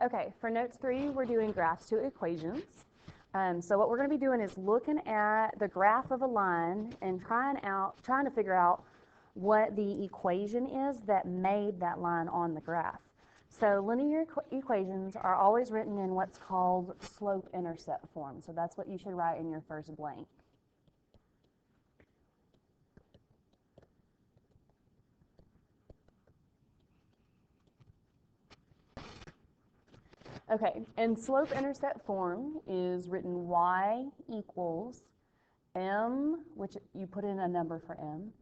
Okay, for notes 3, we're doing graphs to equations. So what we're going to be doing is looking at the graph of a line and trying to figure out what the equation is that made that line on the graph. So linear equations are always written in what's called slope-intercept form. So that's what you should write in your first blank. Okay, and slope-intercept form is written y equals m, which you put in a number for m,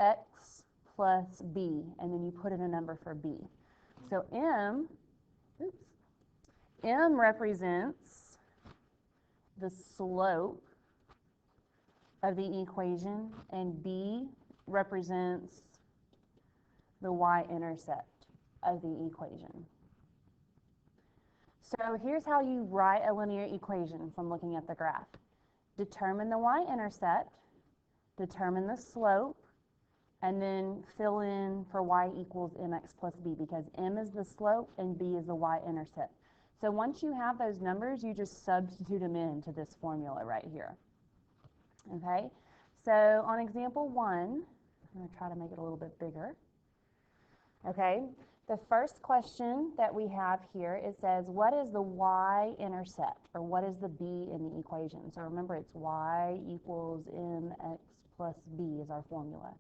x plus b, and then you put in a number for b. So m represents the slope of the equation, and b represents the y-intercept of the equation. So here's how you write a linear equation from looking at the graph. Determine the y-intercept, determine the slope, and then fill in for y equals mx plus b, because m is the slope and b is the y-intercept. So once you have those numbers, you just substitute them into this formula right here. Okay, so on example 1, I'm going to try to make it a little bit bigger. Okay, the first question that we have here, it says, what is the y-intercept, or what is the b in the equation? So remember, it's y equals mx plus b is our formula.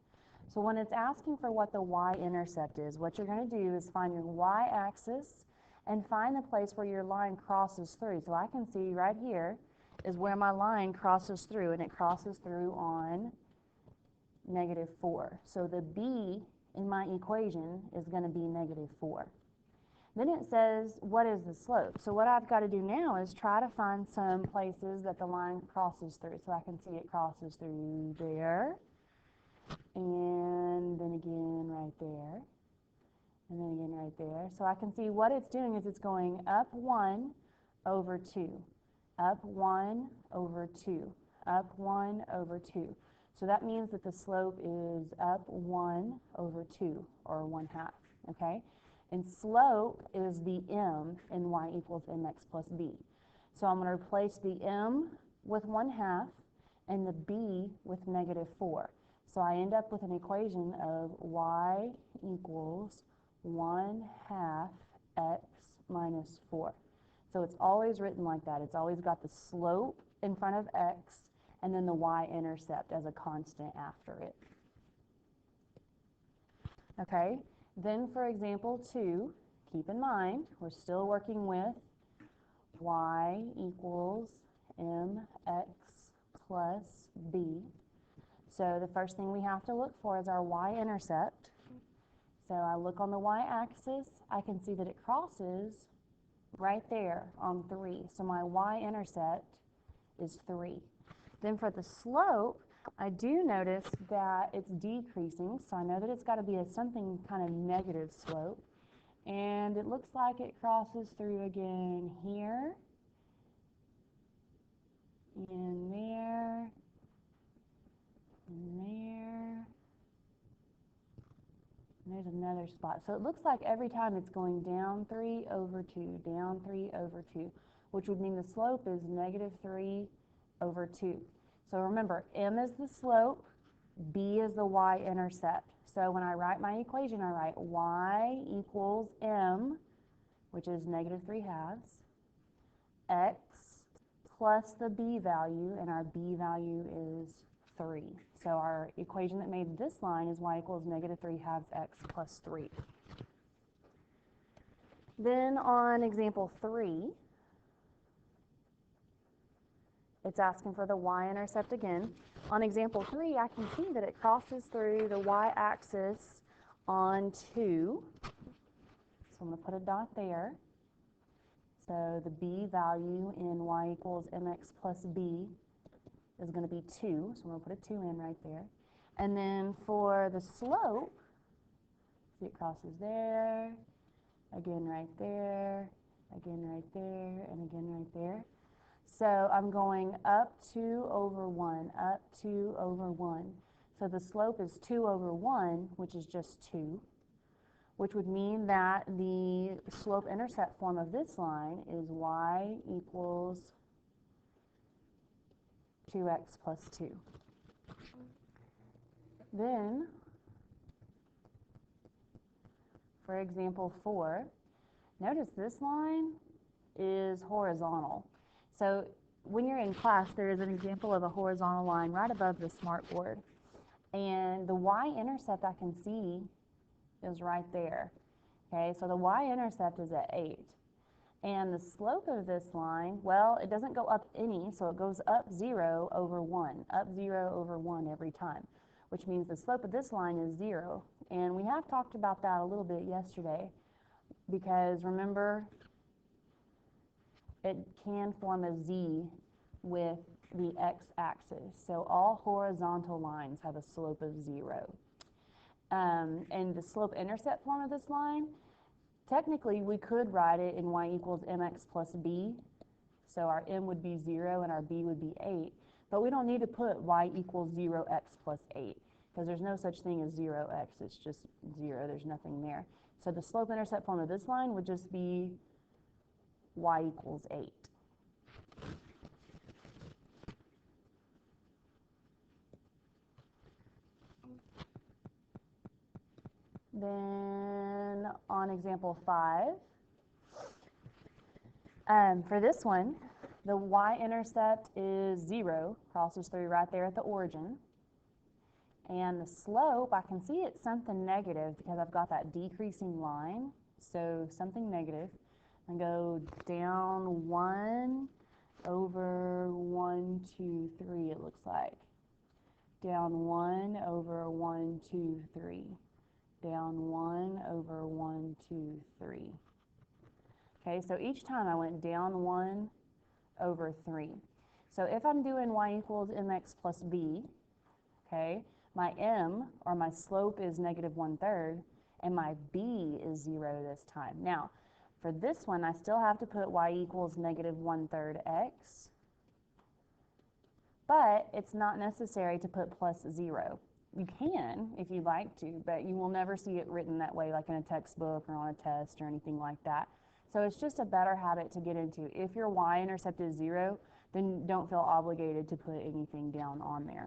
So when it's asking for what the y-intercept is, what you're going to do is find your y-axis and find the place where your line crosses through. So I can see right here is where my line crosses through, and it crosses through on -4. So the b in my equation is going to be -4. Then it says, what is the slope? So what I've got to do now is try to find some places that the line crosses through. So I can see it crosses through there, and then again right there, and then again right there. So I can see what it's doing is it's going up 1 over 2, up 1 over 2, up 1 over 2. So that means that the slope is up 1 over 2, or 1/2, okay? And slope is the m in y equals mx plus b. So I'm going to replace the m with 1/2 and the b with -4. So I end up with an equation of y equals 1/2 x minus 4. So it's always written like that. It's always got the slope in front of x and then the y-intercept as a constant after it. Okay, then for example 2, keep in mind, we're still working with y equals mx plus b. So the first thing we have to look for is our y-intercept. So I look on the y-axis, I can see that it crosses right there on 3. So my y-intercept is 3. Then for the slope, I do notice that it's decreasing, so I know that it's got to be something kind of negative slope. And it looks like it crosses through again here, in there, in there. And there's another spot. So it looks like every time it's going down 3 over 2, down 3 over 2, which would mean the slope is -3 over 2. So remember, m is the slope, b is the y-intercept. So when I write my equation, I write y equals m, which is -3/2, x plus the b value, and our b value is 3. So our equation that made this line is y equals -3/2 x plus 3. Then on example 3, it's asking for the y-intercept again. On example 3, I can see that it crosses through the y-axis on 2. So I'm going to put a dot there. So the b value in y equals mx plus b is going to be 2. So I'm going to put a 2 in right there. And then for the slope, see it crosses there, again right there, again right there, and again right there. So I'm going up 2 over 1, up 2 over 1. So the slope is 2 over 1, which is just 2, which would mean that the slope-intercept form of this line is y equals 2x plus 2. Then, for example 4, notice this line is horizontal. So when you're in class, there is an example of a horizontal line right above the smartboard. And the y-intercept I can see is right there. Okay, so the y-intercept is at 8. And the slope of this line, well, it doesn't go up any, so it goes up 0 over 1, up 0 over 1 every time, which means the slope of this line is 0. And we have talked about that a little bit yesterday, because remember, it can form a z with the x-axis. So all horizontal lines have a slope of 0. And the slope-intercept form of this line, technically we could write it in y equals mx plus b. So our m would be 0 and our b would be 8. But we don't need to put y equals 0x plus 8, because there's no such thing as 0x. It's just 0. There's nothing there. So the slope-intercept form of this line would just be y equals 8. Then on example 5, for this one, the y-intercept is 0, crosses through right there at the origin. And the slope, I can see it's something negative because I've got that decreasing line. So something negative. And go down 1 over 1, 2, 3, it looks like. Down 1 over 1, 2, 3. Down 1 over 1, 2, 3. Okay, so each time I went down 1 over 3. So if I'm doing y equals mx plus b, okay, my m, or my slope, is negative 1/3, and my b is 0 this time. Now, for this one, I still have to put y equals negative 1/3 x, but it's not necessary to put plus 0. You can if you'd like to, but you will never see it written that way, like in a textbook or on a test or anything like that. So it's just a better habit to get into. If your y-intercept is 0, then don't feel obligated to put anything down on there.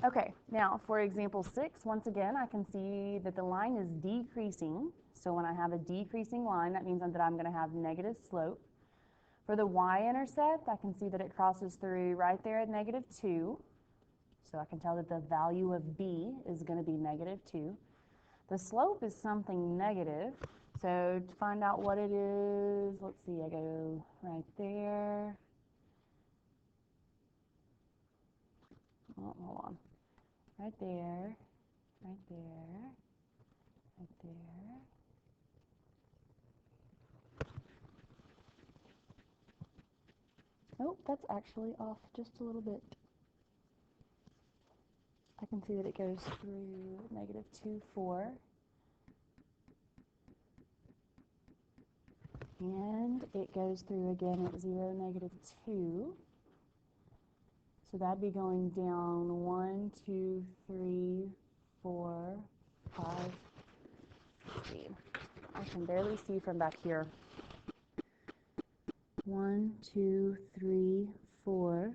Okay, now for example 6, once again, I can see that the line is decreasing. So when I have a decreasing line, that means that I'm going to have negative slope. For the y-intercept, I can see that it crosses through right there at negative 2. So I can tell that the value of b is going to be negative 2. The slope is something negative. So to find out what it is, let's see, I go right there. Oh, hold on. Right there, right there, right there. Nope, that's actually off just a little bit. I can see that it goes through negative 2, 4. And it goes through again at 0, negative 2. So that'd be going down 1, 2, 3, 4, 5. Let's see. I can barely see from back here. 1, 2, 3, 4,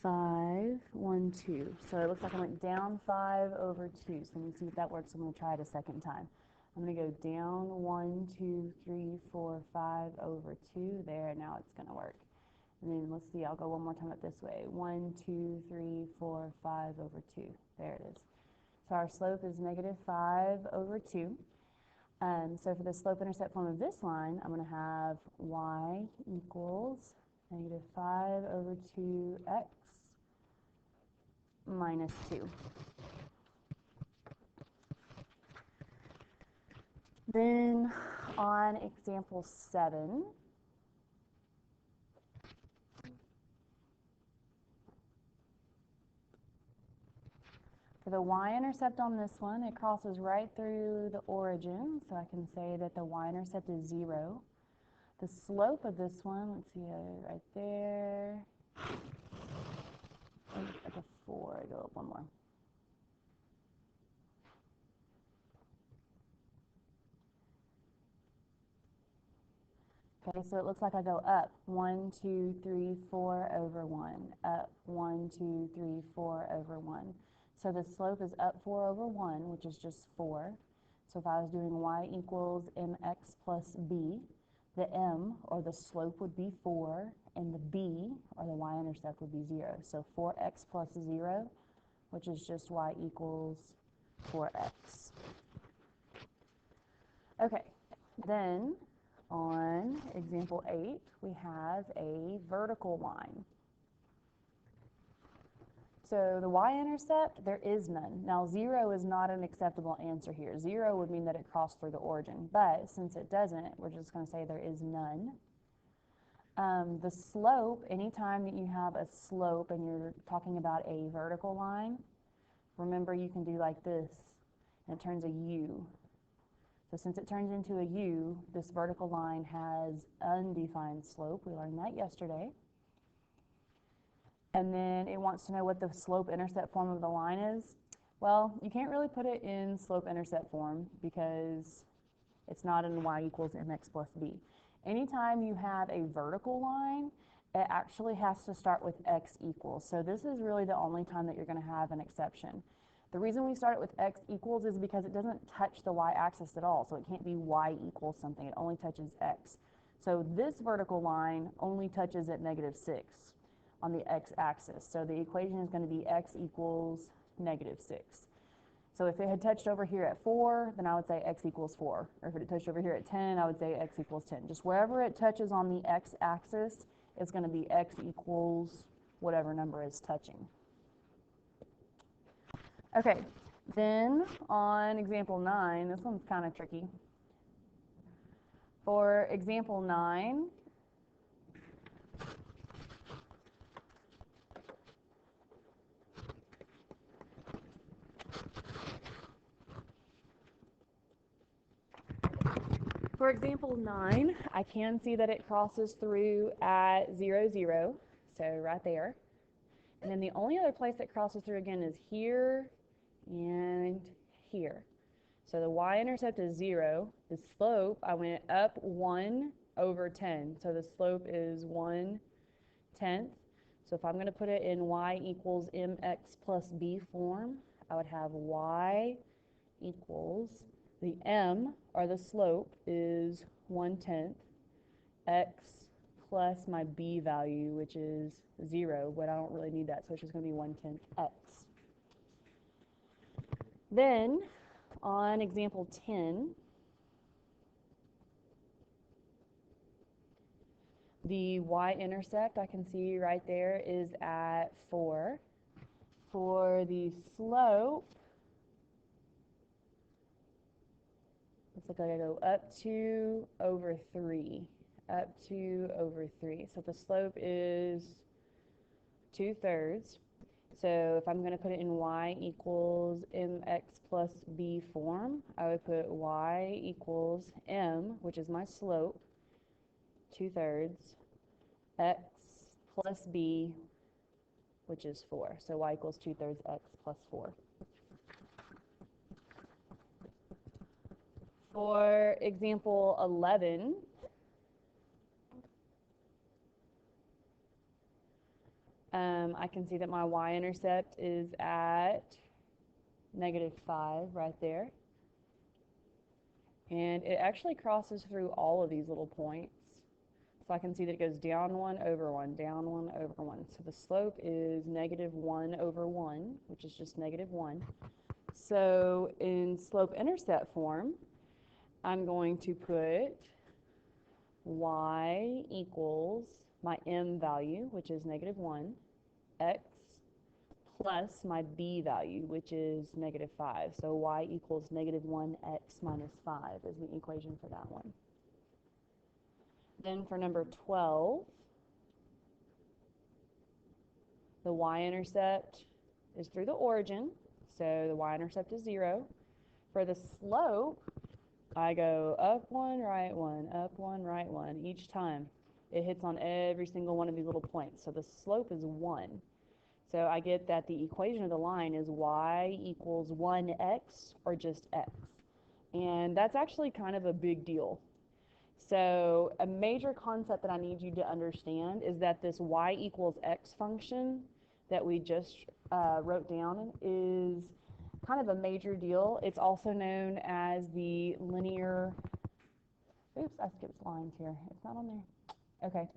5, 1, 2. So it looks like I went down 5 over 2. So let me see if that works. I'm going to try it a second time. I'm going to go down 1, 2, 3, 4, 5 over 2. There, now it's going to work. And then let's see, I'll go one more time up this way. 1, 2, 3, 4, 5 over 2. There it is. So our slope is negative 5 over 2. So for the slope-intercept form of this line, I'm going to have y equals negative 5 over 2x minus 2. Then on example 7, for the y-intercept on this one, it crosses right through the origin, so I can say that the y-intercept is 0. The slope of this one, let's see, right there, like a 4, I go up one more. Okay, so it looks like I go up 1, 2, 3, 4 over 1, up 1, 2, 3, 4 over 1. So the slope is up 4 over 1, which is just 4. So if I was doing y equals mx plus b, the m, or the slope, would be 4, and the b, or the y-intercept, would be 0. So 4x plus 0, which is just y equals 4x. Okay, then on example 8, we have a vertical line. So the y-intercept, there is none. Now 0 is not an acceptable answer here. 0 would mean that it crossed through the origin, but since it doesn't, we're just going to say there is none. The slope, anytime that you have a slope and you're talking about a vertical line, remember you can do like this, and it turns a U. So since it turns into a U, this vertical line has undefined slope. We learned that yesterday. And then it wants to know what the slope-intercept form of the line is. Well, you can't really put it in slope-intercept form because it's not in y equals mx plus b. Anytime you have a vertical line, it actually has to start with x equals. So this is really the only time that you're going to have an exception. The reason we start it with x equals is because it doesn't touch the y-axis at all, so it can't be y equals something. It only touches x. So this vertical line only touches at -6 on the x-axis. So the equation is going to be x equals -6. So if it had touched over here at 4, then I would say x equals 4. Or if it had touched over here at 10, I would say x equals 10. Just wherever it touches on the x-axis, it's going to be x equals whatever number is touching. Okay, then on example 9, this one's kind of tricky. For example 9, I can see that it crosses through at 0, 0, so right there. And then the only other place it crosses through again is here and here. So the y-intercept is 0. The slope, I went up 1 over 10. So the slope is 1/10. So if I'm going to put it in y equals mx plus b form, I would have y equals, the m, or the slope, is 1/10 x plus my b value, which is 0, but I don't really need that, so it's just going to be 1/10 x. Then, on example 10, the y-intercept I can see right there is at 4. For the slope, looks like I go up 2 over 3. Up 2 over 3. So the slope is 2/3. So if I'm going to put it in y equals mx plus b form, I would put y equals m, which is my slope, 2/3, x plus b, which is 4. So y equals 2/3 x plus 4. For example 11, I can see that my y-intercept is at -5 right there. And it actually crosses through all of these little points. So I can see that it goes down 1 over 1, down 1 over 1. So the slope is -1 over 1, which is just -1. So in slope-intercept form, I'm going to put y equals my m value, which is -1, x plus my b value, which is -5. So y equals -1x minus 5 is the equation for that one. Then for number 12, the y-intercept is through the origin, so the y-intercept is 0. For the slope, I go up 1, right 1, up 1, right 1 each time. It hits on every single one of these little points, so the slope is 1. So I get that the equation of the line is y equals 1x or just x. And that's actually kind of a big deal. So a major concept that I need you to understand is that this y equals x function that we just wrote down is kind of a major deal. It's also known as the linear, oops, I skipped lines here. It's not on there. Okay,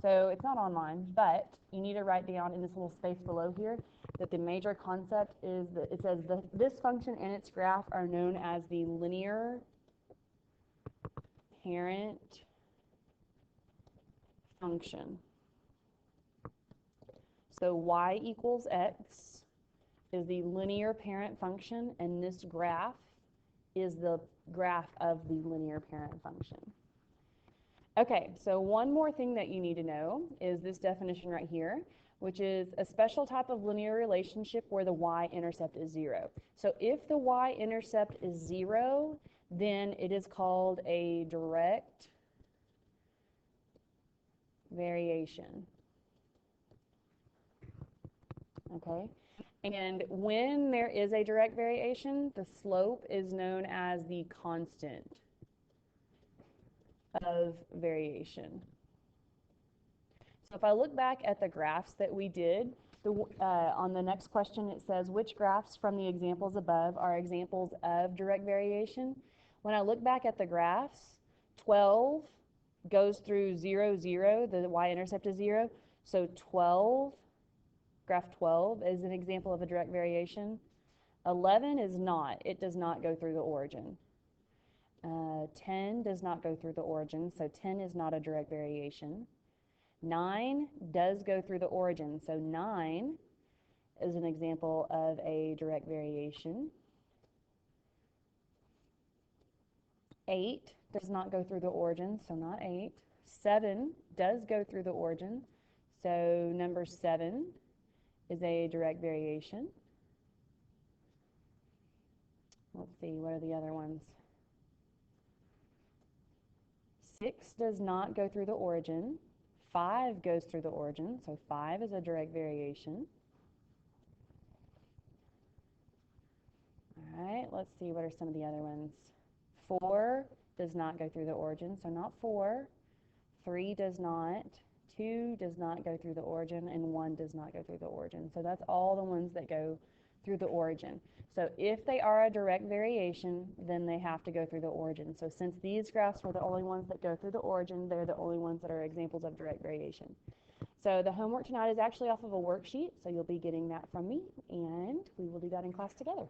so it's not online, but you need to write down in this little space below here that the major concept is that it says this function and its graph are known as the linear parent function. So y equals x is the linear parent function, and this graph is the graph of the linear parent function. Okay, so one more thing that you need to know is this definition right here, which is a special type of linear relationship where the y-intercept is 0. So if the y-intercept is 0, then it is called a direct variation. Okay, and when there is a direct variation, the slope is known as the constant of variation. So if I look back at the graphs that we did, on the next question it says, which graphs from the examples above are examples of direct variation? When I look back at the graphs, 12 goes through 0, 0, the y-intercept is 0, so 12, graph 12 is an example of a direct variation. 11 is not, it does not go through the origin. 10 does not go through the origin, so 10 is not a direct variation. 9 does go through the origin, so 9 is an example of a direct variation. 8 does not go through the origin, so not 8. 7 does go through the origin, so number 7 is a direct variation. Let's see, what are the other ones? 6 does not go through the origin. 5 goes through the origin, so 5 is a direct variation. All right, let's see, what are some of the other ones? 4 does not go through the origin, so not 4. 3 does not. 2 does not go through the origin, and 1 does not go through the origin. So that's all the ones that go through the origin. So if they are a direct variation, then they have to go through the origin. So since these graphs were the only ones that go through the origin, they're the only ones that are examples of direct variation. So the homework tonight is actually off of a worksheet, so you'll be getting that from me, and we will do that in class together.